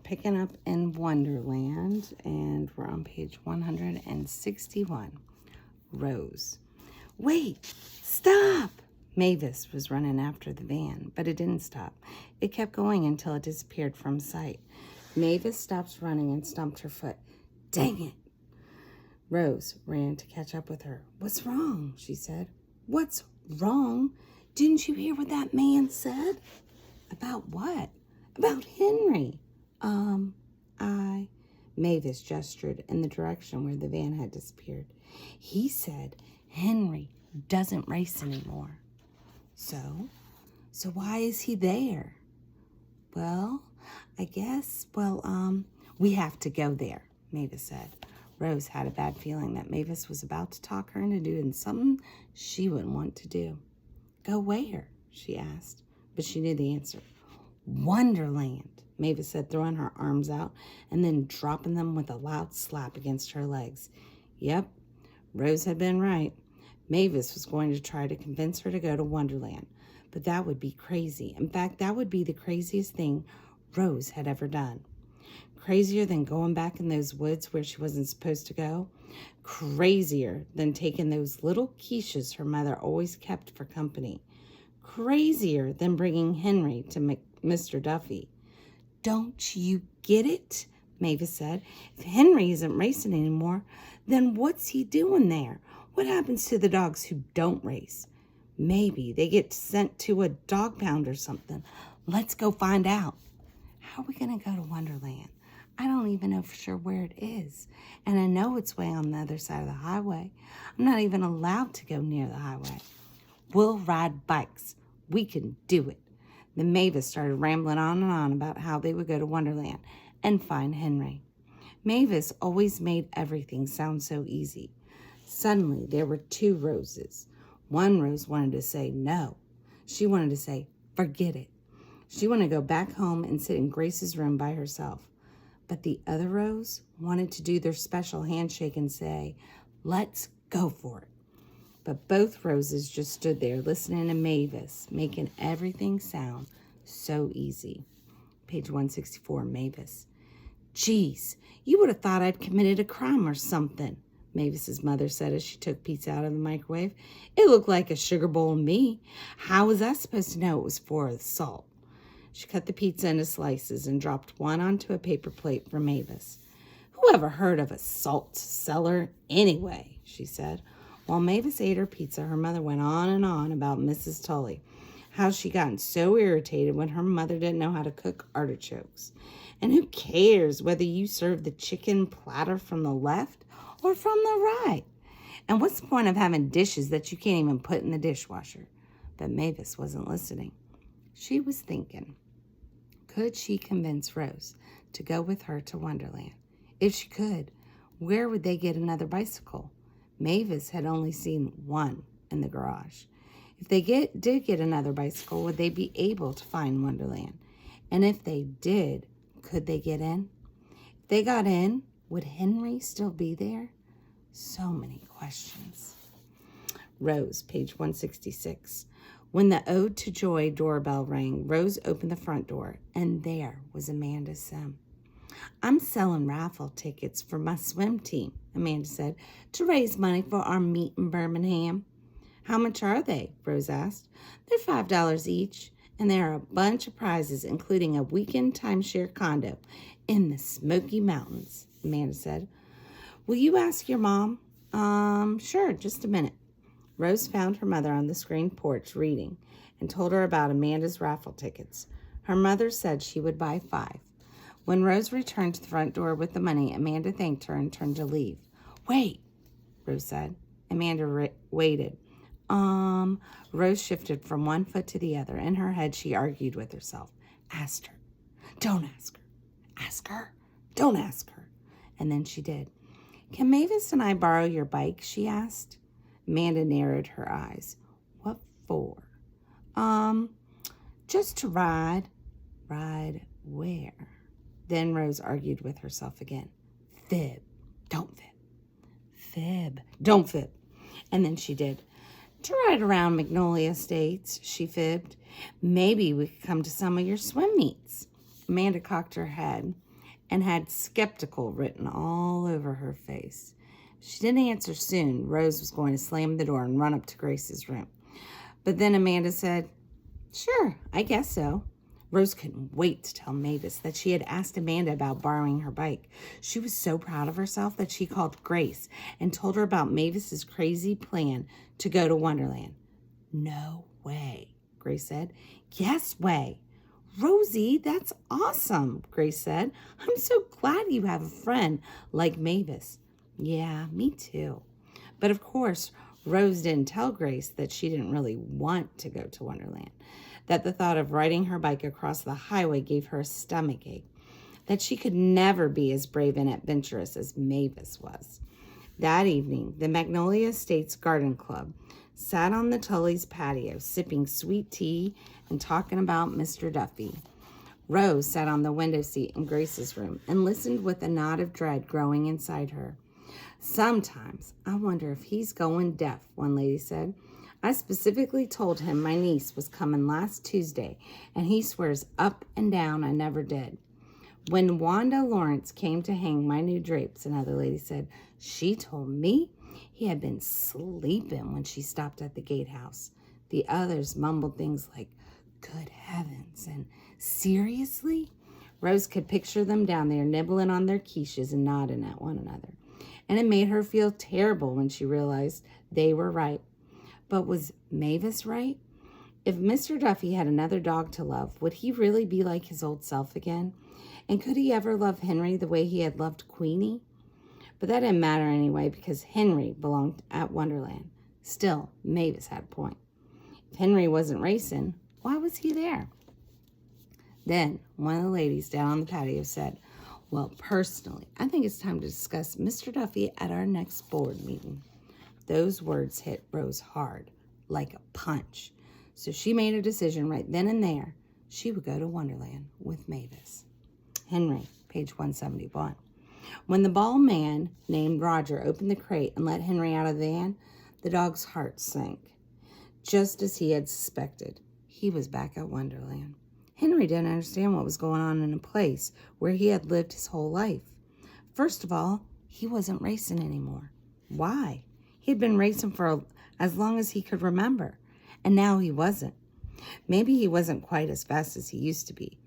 picking up in Wonderland, and we're on page 161. Rose. Wait! Stop! Mavis was running after the van, but it didn't stop. It kept going until it disappeared from sight. Mavis stopped running and stomped her foot. Dang it! Rose ran to catch up with her. What's wrong? She said. What's wrong? Didn't you hear what that man said? About what? About Henry. Mavis gestured in the direction where the van had disappeared. He said Henry doesn't race anymore. So why is he there? Well, I guess, we have to go there, Mavis said. Rose had a bad feeling that Mavis was about to talk her into doing something she wouldn't want to do. Go where? She asked, but she knew the answer. Wonderland, Mavis said, throwing her arms out and then dropping them with a loud slap against her legs. Yep, Rose had been right. Mavis was going to try to convince her to go to Wonderland, but that would be crazy. In fact, that would be the craziest thing Rose had ever done. Crazier than going back in those woods where she wasn't supposed to go. Crazier than taking those little quiches her mother always kept for company. Crazier than bringing Henry to Mr. Duffy. Don't you get it? Mavis said. If Henry isn't racing anymore, then what's he doing there? What happens to the dogs who don't race? Maybe they get sent to a dog pound or something. Let's go find out. How are we going to go to Wonderland? I don't even know for sure where it is. And I know it's way on the other side of the highway. I'm not even allowed to go near the highway. We'll ride bikes. We can do it. Then Mavis started rambling on and on about how they would go to Wonderland and find Henry. Mavis always made everything sound so easy. Suddenly, there were two Roses. One Rose wanted to say no. She wanted to say, forget it. She wanted to go back home and sit in Grace's room by herself. But the other Rose wanted to do their special handshake and say, let's go for it. But both Roses just stood there listening to Mavis, making everything sound so easy. Page 164, Mavis. Geez, you would have thought I'd committed a crime or something, Mavis's mother said as she took pizza out of the microwave. It looked like a sugar bowl to me. How was I supposed to know it was for the salt? She cut the pizza into slices and dropped one onto a paper plate for Mavis. Who ever heard of a salt cellar anyway? She said. While Mavis ate her pizza, her mother went on and on about Mrs. Tully, how she'd gotten so irritated when her mother didn't know how to cook artichokes. And who cares whether you serve the chicken platter from the left or from the right? And what's the point of having dishes that you can't even put in the dishwasher? But Mavis wasn't listening. She was thinking, could she convince Rose to go with her to Wonderland? If she could, where would they get another bicycle? Mavis had only seen one in the garage. If they did get another bicycle, would they be able to find Wonderland? And if they did, could they get in? If they got in, would Henry still be there? So many questions. Rose, page 166. When the Ode to Joy doorbell rang, Rose opened the front door, and there was Amanda Sim. I'm selling raffle tickets for my swim team, Amanda said, to raise money for our meet in Birmingham. How much are they? Rose asked. They're $5 each, and there are a bunch of prizes, including a weekend timeshare condo in the Smoky Mountains, Amanda said. Will you ask your mom? Sure, just a minute. Rose found her mother on the screen porch reading and told her about Amanda's raffle tickets. Her mother said she would buy 5. When Rose returned to the front door with the money, Amanda thanked her and turned to leave. Wait, Rose said. Amanda waited. Rose shifted from one foot to the other. In her head, she argued with herself. Ask her. Don't ask her. Ask her. Don't ask her. And then she did. Can Mavis and I borrow your bike? She asked. Amanda narrowed her eyes. What for? Just to ride. Ride where? Then Rose argued with herself again. Fib. Don't fib. Fib. Don't fib. And then she did. To ride around Magnolia Estates, she fibbed. Maybe we could come to some of your swim meets. Amanda cocked her head. and had skeptical written all over her face. If she didn't answer soon, Rose was going to slam the door and run up to Grace's room. But then Amanda said, "Sure, I guess so." Rose couldn't wait to tell Mavis that she had asked Amanda about borrowing her bike. She was so proud of herself that she called Grace and told her about Mavis's crazy plan to go to Wonderland. "No way," Grace said. "Yes way." "Rosie, that's awesome," Grace said. "I'm so glad you have a friend like Mavis." "Yeah, me too." But of course, Rose didn't tell Grace that she didn't really want to go to Wonderland, that the thought of riding her bike across the highway gave her a stomachache, that she could never be as brave and adventurous as Mavis was. That evening, the Magnolia Estates Garden Club sat on the Tully's patio, sipping sweet tea and talking about Mr. Duffy. Rose sat on the window seat in Grace's room and listened with a knot of dread growing inside her. "Sometimes I wonder if he's going deaf," one lady said. "I specifically told him my niece was coming last Tuesday, and he swears up and down I never did." "When Wanda Lawrence came to hang my new drapes," another lady said, "she told me he had been sleeping when she stopped at the gatehouse." The others mumbled things like, "Good heavens," and "Seriously?" Rose could picture them down there nibbling on their quiches and nodding at one another. And it made her feel terrible when she realized they were right. But was Mavis right? If Mr. Duffy had another dog to love, would he really be like his old self again? And could he ever love Henry the way he had loved Queenie? But that didn't matter anyway, because Henry belonged at Wonderland. Still, Mavis had a point. If Henry wasn't racing, why was he there? Then one of the ladies down on the patio said, "Well, personally, I think it's time to discuss Mr. Duffy at our next board meeting." Those words hit Rose hard, like a punch. So she made a decision right then and there. She would go to Wonderland with Mavis. Henry, page 171. When the bald man named Roger opened the crate and let Henry out of the van, the dog's heart sank. Just as he had suspected, he was back at Wonderland. Henry didn't understand what was going on in a place where he had lived his whole life. First of all, he wasn't racing anymore. Why? He had been racing for as long as he could remember, and now he wasn't. Maybe he wasn't quite as fast as he used to be.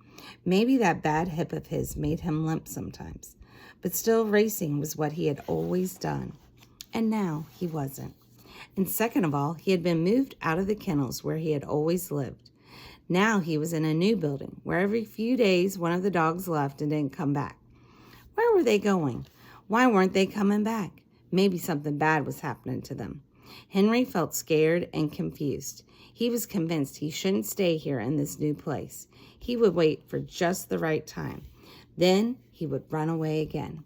Maybe that bad hip of his made him limp sometimes. But still, racing was what he had always done. And now he wasn't. And second of all, he had been moved out of the kennels where he had always lived. Now he was in a new building where every few days one of the dogs left and didn't come back. Where were they going? Why weren't they coming back? Maybe something bad was happening to them. Henry felt scared and confused. He was convinced he shouldn't stay here in this new place. He would wait for just the right time. Then he would run away again.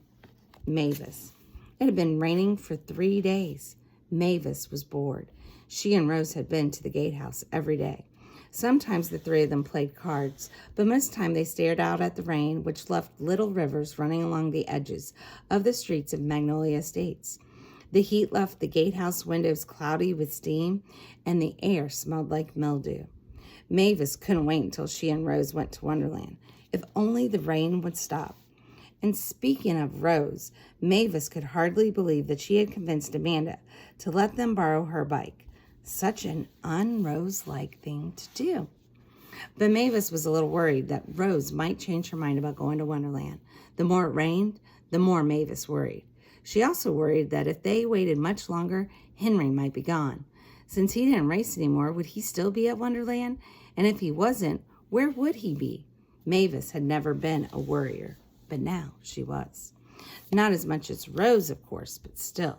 Mavis. It had been raining for 3 days. Mavis was bored. She and Rose had been to the gatehouse every day. Sometimes the three of them played cards, but most of the time they stared out at the rain, which left little rivers running along the edges of the streets of Magnolia Estates. The heat left the gatehouse windows cloudy with steam, and the air smelled like mildew. Mavis couldn't wait until she and Rose went to Wonderland. If only the rain would stop. And speaking of Rose, Mavis could hardly believe that she had convinced Amanda to let them borrow her bike. Such an un-Rose-like thing to do. But Mavis was a little worried that Rose might change her mind about going to Wonderland. The more it rained, the more Mavis worried. She also worried that if they waited much longer, Henry might be gone. Since he didn't race anymore, would he still be at Wonderland? And if he wasn't, where would he be? Mavis had never been a worrier, but now she was. Not as much as Rose, of course, but still.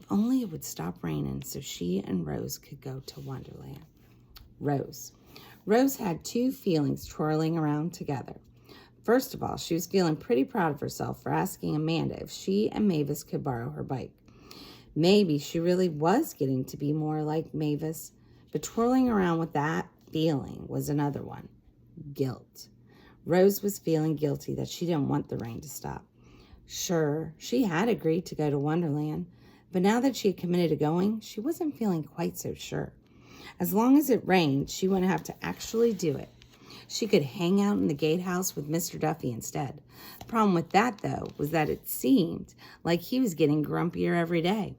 If only it would stop raining so she and Rose could go to Wonderland. Rose. Rose had two feelings twirling around together. First of all, she was feeling pretty proud of herself for asking Amanda if she and Mavis could borrow her bike. Maybe she really was getting to be more like Mavis, but twirling around with that feeling was another one. Guilt. Rose was feeling guilty that she didn't want the rain to stop. Sure, she had agreed to go to Wonderland, but now that she had committed to going, she wasn't feeling quite so sure. As long as it rained, she wouldn't have to actually do it. She could hang out in the gatehouse with Mr. Duffy instead. The problem with that, though, was that it seemed like he was getting grumpier every day.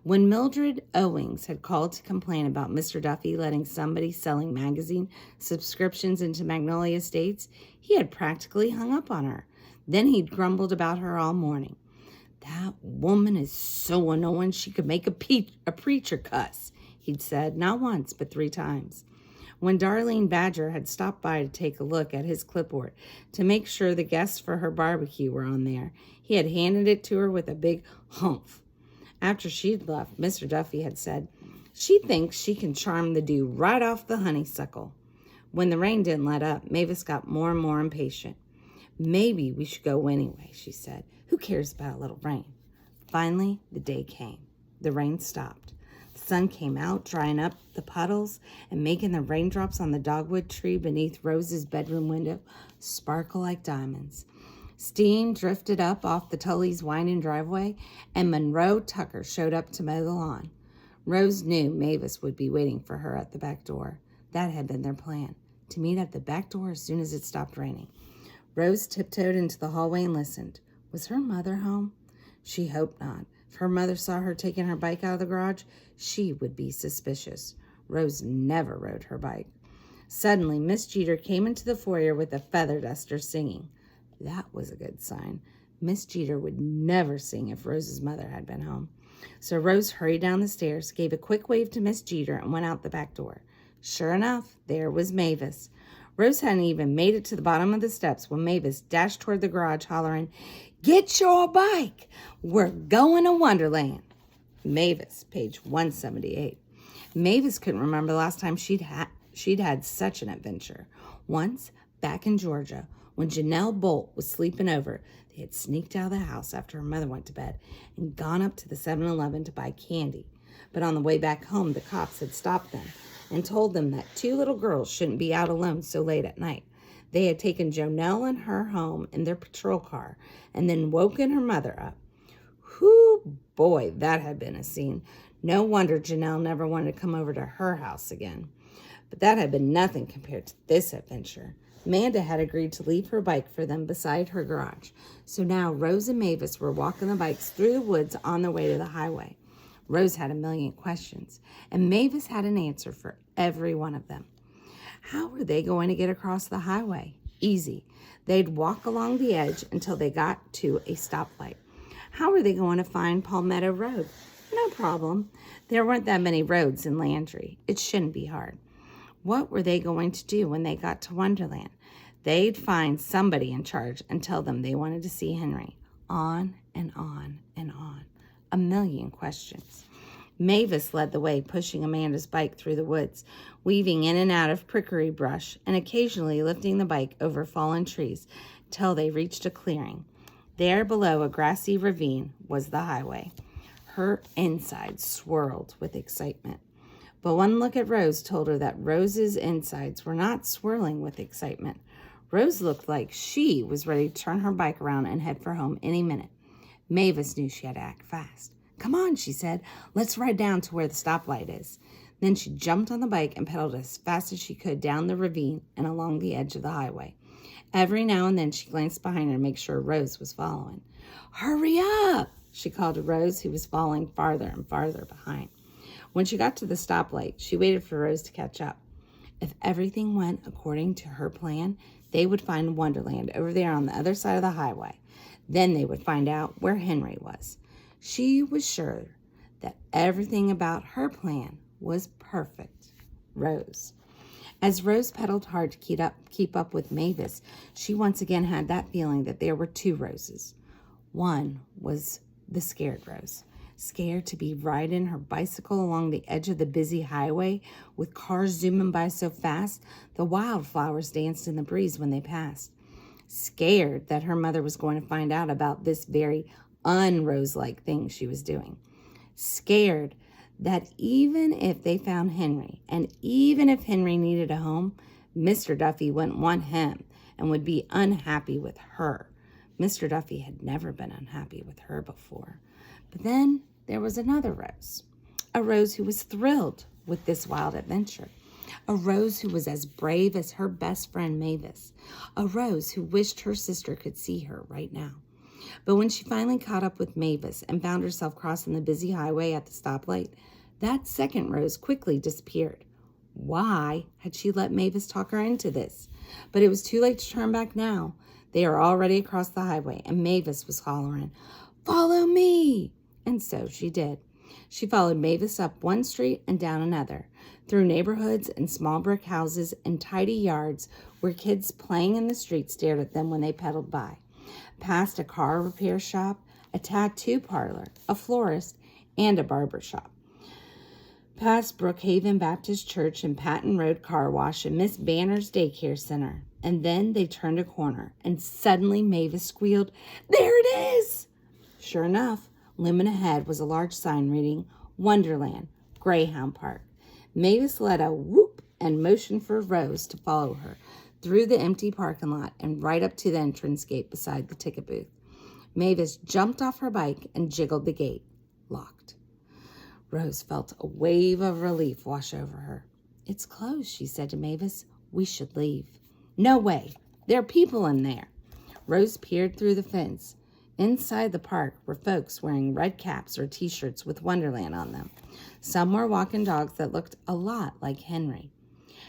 When Mildred Owings had called to complain about Mr. Duffy letting somebody selling magazine subscriptions into Magnolia Estates, he had practically hung up on her. Then he'd grumbled about her all morning. "That woman is so annoying she could make a preacher cuss," he'd said, not once but 3 times. When Darlene Badger had stopped by to take a look at his clipboard to make sure the guests for her barbecue were on there, he had handed it to her with a big humph. After she'd left, Mr. Duffy had said, "She thinks she can charm the dew right off the honeysuckle." When the rain didn't let up, Mavis got more and more impatient. "Maybe we should go anyway," she said. "Who cares about a little rain?" Finally, the day came. The rain stopped. The sun came out, drying up the puddles and making the raindrops on the dogwood tree beneath Rose's bedroom window sparkle like diamonds. Steam drifted up off the Tully's winding driveway, and Monroe Tucker showed up to mow the lawn. Rose knew Mavis would be waiting for her at the back door. That had been their plan, to meet at the back door as soon as it stopped raining. Rose tiptoed into the hallway and listened. Was her mother home? She hoped not. If her mother saw her taking her bike out of the garage, she would be suspicious. Rose never rode her bike. Suddenly, Miss Jeter came into the foyer with a feather duster singing. That was a good sign. Miss Jeter would never sing if Rose's mother had been home. So Rose hurried down the stairs, gave a quick wave to Miss Jeter, and went out the back door. Sure enough, there was Mavis. Rose hadn't even made it to the bottom of the steps when Mavis dashed toward the garage, hollering, "Get your bike! We're going to Wonderland." Mavis, page 178. Mavis couldn't remember the last time she'd had such an adventure. Once, back in Georgia, when Janelle Bolt was sleeping over, they had sneaked out of the house after her mother went to bed and gone up to the 7-Eleven to buy candy. But on the way back home, the cops had stopped them and told them that 2 little girls shouldn't be out alone so late at night. They had taken Jonelle and her home in their patrol car and then woken her mother up. Whew, boy, that had been a scene. No wonder Janelle never wanted to come over to her house again. But that had been nothing compared to this adventure. Amanda had agreed to leave her bike for them beside her garage. So now Rose and Mavis were walking the bikes through the woods on their way to the highway. Rose had a million questions, and Mavis had an answer for every one of them. How were they going to get across the highway? Easy. They'd walk along the edge until they got to a stoplight. How were they going to find Palmetto Road? No problem. There weren't that many roads in Landry. It shouldn't be hard. What were they going to do when they got to Wonderland? They'd find somebody in charge and tell them they wanted to see Henry. On and on and on. A million questions. Mavis led the way, pushing Amanda's bike through the woods, weaving in and out of prickly brush, and occasionally lifting the bike over fallen trees till they reached a clearing. There below a grassy ravine was the highway. Her insides swirled with excitement. But one look at Rose told her that Rose's insides were not swirling with excitement. Rose looked like she was ready to turn her bike around and head for home any minute. Mavis knew she had to act fast. "Come on," she said. "Let's ride down to where the stoplight is." Then she jumped on the bike and pedaled as fast as she could down the ravine and along the edge of the highway. Every now and then she glanced behind her to make sure Rose was following. "Hurry up!" she called to Rose, who was falling farther and farther behind. When she got to the stoplight, she waited for Rose to catch up. If everything went according to her plan, they would find Wonderland over there on the other side of the highway. Then they would find out where Henry was. She was sure that everything about her plan was perfect. Rose. As Rose pedaled hard to keep up with Mavis, she once again had that feeling that there were 2 Roses. One was the scared Rose, scared to be riding her bicycle along the edge of the busy highway with cars zooming by so fast the wildflowers danced in the breeze when they passed. Scared that her mother was going to find out about this very un-Rose-like thing she was doing. Scared that even if they found Henry, and even if Henry needed a home, Mr. Duffy wouldn't want him and would be unhappy with her. Mr. Duffy had never been unhappy with her before. But then there was another Rose, a Rose who was thrilled with this wild adventure. A Rose who was as brave as her best friend Mavis. A Rose who wished her sister could see her right now. But when she finally caught up with Mavis and found herself crossing the busy highway at the stoplight, that second Rose quickly disappeared. Why had she let Mavis talk her into this? But it was too late to turn back now. They were already across the highway, and Mavis was hollering, "Follow me!" And so she did. She followed Mavis up one street and down another, through neighborhoods and small brick houses and tidy yards where kids playing in the street stared at them when they pedaled by, past a car repair shop, a tattoo parlor, a florist, and a barber shop, past Brookhaven Baptist Church and Patton Road Car Wash and Miss Banner's Daycare Center. And then they turned a corner, and suddenly Mavis squealed, "There it is!" Sure enough, looming ahead was a large sign reading, "Wonderland, Greyhound Park." Mavis let a whoop and motioned for Rose to follow her through the empty parking lot and right up to the entrance gate beside the ticket booth. Mavis jumped off her bike and jiggled the gate. Locked. Rose felt a wave of relief wash over her. "It's closed," she said to Mavis. "We should leave." "No way. There are people in there." Rose peered through the fence. Inside the park were folks wearing red caps or T-shirts with Wonderland on them. Some were walking dogs that looked a lot like Henry.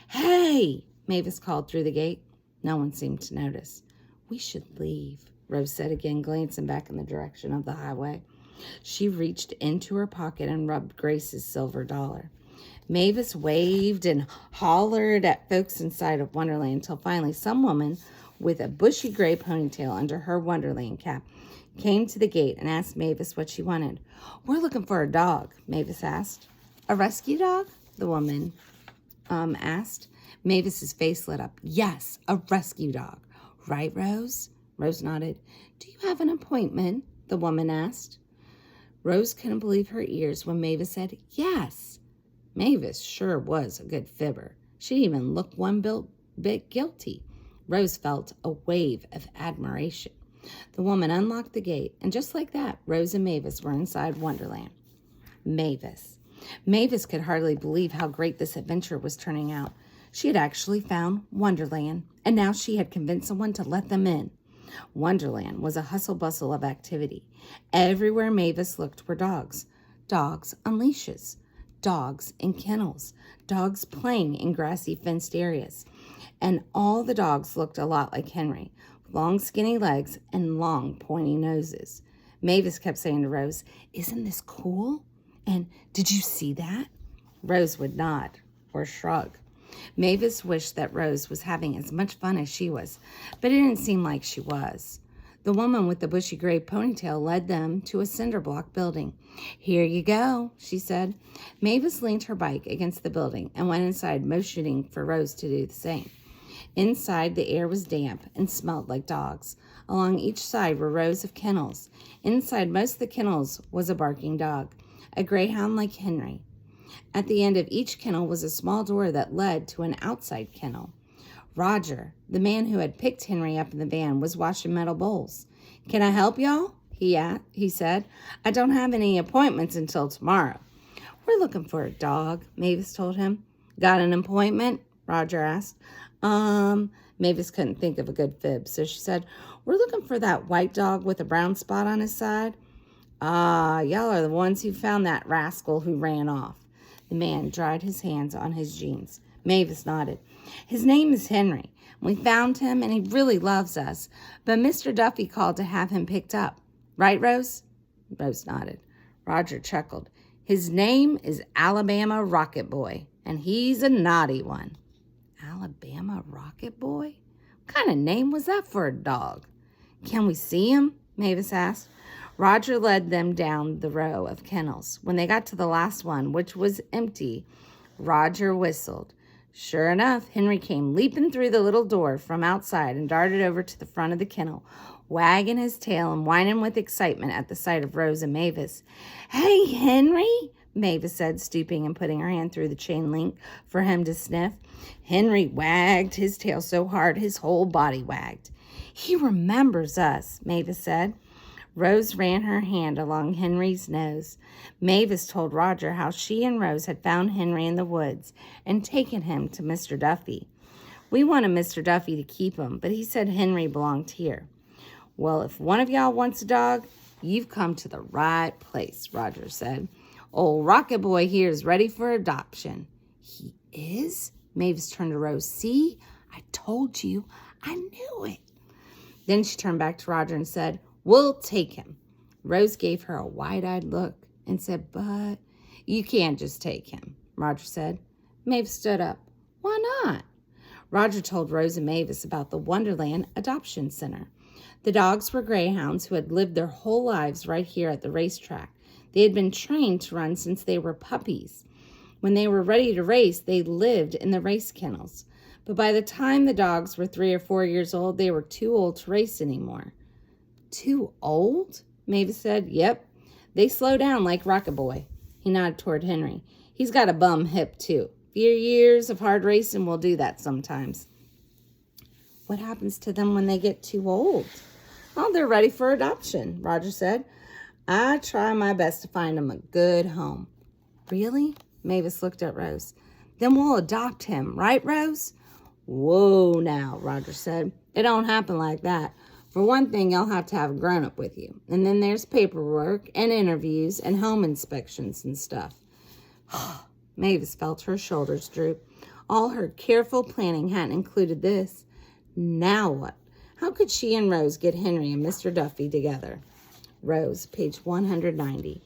"Hey!" Mavis called through the gate. No one seemed to notice. "We should leave," Rose said again, glancing back in the direction of the highway. She reached into her pocket and rubbed Grace's silver dollar. Mavis waved and hollered at folks inside of Wonderland until finally some woman with a bushy gray ponytail under her Wonderland cap came to the gate and asked Mavis what she wanted. "We're looking for a dog," Mavis asked. "A rescue dog?" the woman asked. Mavis's face lit up. "Yes, a rescue dog. Right, Rose?" Rose nodded. "Do you have an appointment?" the woman asked. Rose couldn't believe her ears when Mavis said yes. Mavis sure was a good fibber. She even looked one bit guilty. Rose felt a wave of admiration. The woman unlocked the gate, and just like that, Rose and Mavis were inside Wonderland. Mavis could hardly believe how great this adventure was turning out. She had actually found Wonderland, and now she had convinced someone to let them in. Wonderland was a hustle-bustle of activity. Everywhere Mavis looked were dogs. Dogs on leashes. Dogs in kennels. Dogs playing in grassy fenced areas. And all the dogs looked a lot like Henry, with long skinny legs and long pointy noses. Mavis kept saying to Rose, "Isn't this cool?" And "Did you see that?" Rose would nod or shrug. Mavis wished that Rose was having as much fun as she was, but it didn't seem like she was. The woman with the bushy gray ponytail led them to a cinder block building. "Here you go," she said. Mavis leaned her bike against the building and went inside, motioning for Rose to do the same. Inside, the air was damp and smelled like dogs. Along each side were rows of kennels. Inside most of the kennels was a barking dog, a greyhound like Henry. At the end of each kennel was a small door that led to an outside kennel. Roger, the man who had picked Henry up in the van, was washing metal bowls. "Can I help y'all?" he said. "I don't have any appointments until tomorrow." "We're looking for a dog," Mavis told him. "Got an appointment?" Roger asked. Mavis couldn't think of a good fib, so she said, "We're looking for that white dog with a brown spot on his side." "Ah, y'all are the ones who found that rascal who ran off." The man dried his hands on his jeans. Mavis nodded. "His name is Henry. We found him, and he really loves us. But Mr. Duffy called to have him picked up. Right, Rose?" Rose nodded. Roger chuckled. "His name is Alabama Rocket Boy, and he's a naughty one." Alabama Rocket Boy? What kind of name was that for a dog? "Can we see him?" Mavis asked. Roger led them down the row of kennels. When they got to the last one, which was empty, Roger whistled. Sure enough, Henry came leaping through the little door from outside and darted over to the front of the kennel, wagging his tail and whining with excitement at the sight of Rose and Mavis. "Hey, Henry," Mavis said, stooping and putting her hand through the chain link for him to sniff. Henry wagged his tail so hard his whole body wagged. "He remembers us," Mavis said. Rose ran her hand along Henry's nose. Mavis told Roger how she and Rose had found Henry in the woods and taken him to Mr. Duffy. We wanted Mr. Duffy to keep him, but he said Henry belonged here. Well, if one of y'all wants a dog, you've come to the right place, Roger said. Old Rocket Boy here is ready for adoption. He is? Mavis turned to Rose. See? I told you. I knew it. Then she turned back to Roger and said, we'll take him. Rose gave her a wide-eyed look and said, but you can't just take him, Roger said. Mavis stood up. Why not? Roger told Rose and Mavis about the Wonderland Adoption Center. The dogs were greyhounds who had lived their whole lives right here at the racetrack. They had been trained to run since they were puppies. When they were ready to race, they lived in the race kennels. But by the time the dogs were 3 or 4 years old, they were too old to race anymore. Too old? Mavis said. Yep. They slow down like Rocket Boy. He nodded toward Henry. He's got a bum hip, too. A few years of hard racing will do that sometimes. What happens to them when they get too old? Oh, they're ready for adoption, Roger said. I try my best to find them a good home. Really? Mavis looked at Rose. Then we'll adopt him, right, Rose? Whoa now, Roger said. It don't happen like that. For one thing, you'll have to have a grown-up with you. And then there's paperwork and interviews and home inspections and stuff. Mavis felt her shoulders droop. All her careful planning hadn't included this. Now what? How could she and Rose get Henry and Mr. Duffy together? Rose, page 190.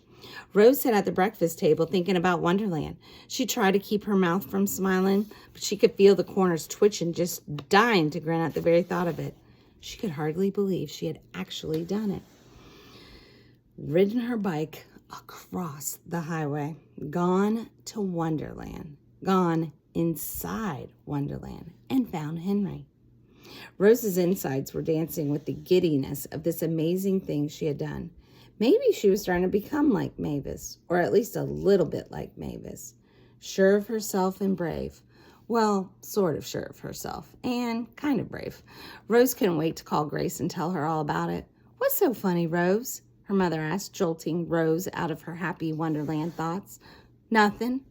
Rose sat at the breakfast table thinking about Wonderland. She tried to keep her mouth from smiling, but she could feel the corners twitching, just dying to grin at the very thought of it. She could hardly believe she had actually done it. Ridden her bike across the highway, gone to Wonderland, gone inside Wonderland, and found Henry. Rose's insides were dancing with the giddiness of this amazing thing she had done. Maybe she was starting to become like Mavis, or at least a little bit like Mavis. Sure of herself and brave. Well, sort of sure of herself, and kind of brave. Rose couldn't wait to call Grace and tell her all about it. What's so funny, Rose? Her mother asked, jolting Rose out of her happy Wonderland thoughts. Nothing.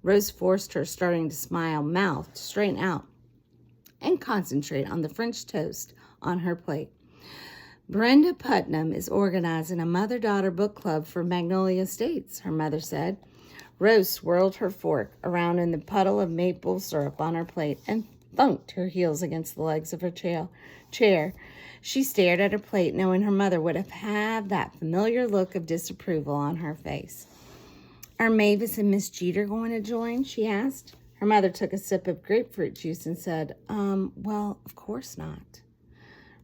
Rose forced her starting to smile mouth to straighten out and concentrate on the French toast on her plate. Brenda Putnam is organizing a mother-daughter book club for Magnolia Estates, her mother said. Rose swirled her fork around in the puddle of maple syrup on her plate and thunked her heels against the legs of her chair. She stared at her plate, knowing her mother would have had that familiar look of disapproval on her face. Are Mavis and Miss Jeter going to join? She asked. Her mother took a sip of grapefruit juice and said, well, of course not.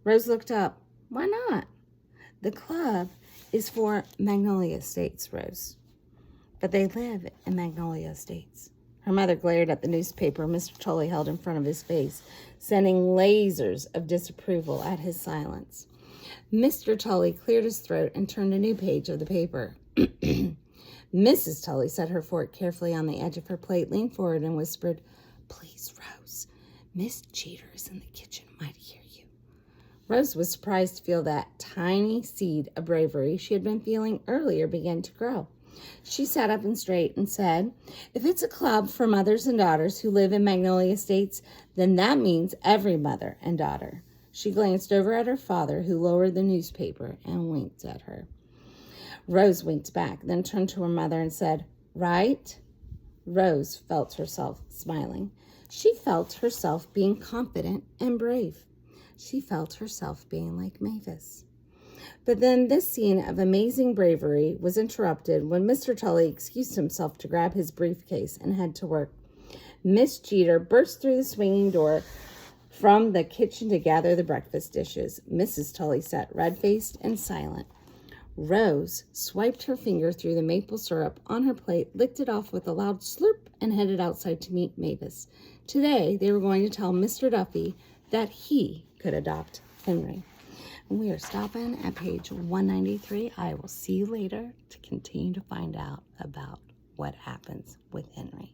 Rose looked up. Why not? The club is for Magnolia Estates, Rose. But they live in Magnolia Estates. Her mother glared at the newspaper Mr. Tully held in front of his face, sending lasers of disapproval at his silence. Mr. Tully cleared his throat and turned a new page of the paper. Mrs. Tully set her fork carefully on the edge of her plate, leaned forward, and whispered, Please, Rose, Miss Jeter is in the kitchen, might hear you. Rose was surprised to feel that tiny seed of bravery she had been feeling earlier begin to grow. She sat up and straight and said, If it's a club for mothers and daughters who live in Magnolia Estates, then that means every mother and daughter. She glanced over at her father, who lowered the newspaper and winked at her. Rose winked back, then turned to her mother and said, Right? Rose felt herself smiling. She felt herself being confident and brave. She felt herself being like Mavis. But then this scene of amazing bravery was interrupted when Mr. Tully excused himself to grab his briefcase and head to work. Miss Jeter burst through the swinging door from the kitchen to gather the breakfast dishes. Mrs. Tully sat red-faced and silent. Rose swiped her finger through the maple syrup on her plate, licked it off with a loud slurp, and headed outside to meet Mavis. Today, they were going to tell Mr. Duffy that he could adopt Henry. And we are stopping at page 193. I will see you later to continue to find out about what happens with Henry.